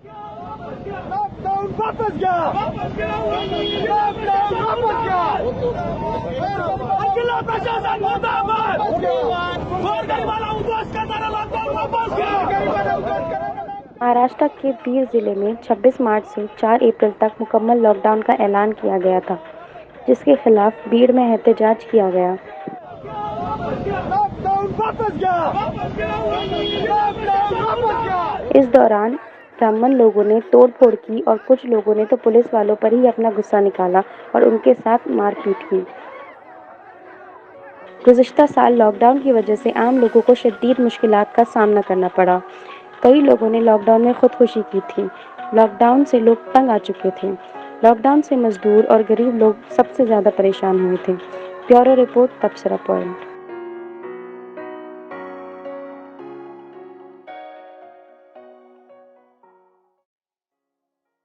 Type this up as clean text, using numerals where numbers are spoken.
Lockdown वापस गया, lockdown वापस गया। जिला प्रशासन मुर्दाबाद, लॉकडाउन वापस गया। महाराष्ट्र के बीड जिले में 26 मार्च से 4 अप्रैल तक मुकम्मल लॉकडाउन का ऐलान किया गया था, जिसके खिलाफ बीड में एहतजाज किया गया। लॉकडाउन वापस गया, लॉकडाउन वापस गया। इस दौरान ब्राह्मण लोगों ने तोड़फोड़ की और कुछ लोगों ने तो पुलिस वालों पर ही अपना गुस्सा निकाला और उनके साथ मारपीट की। गुज़िश्ता साल लॉकडाउन की वजह से आम लोगों को शदीद मुश्किलात का सामना करना पड़ा। कई लोगों ने लॉकडाउन में खुदकुशी की थी। लॉकडाउन से लोग तंग आ चुके थे। लॉकडाउन से मजदूर और गरीब लोग सबसे ज़्यादा परेशान हुए थे। ब्यूरो रिपोर्ट, तबसरा पॉइंट।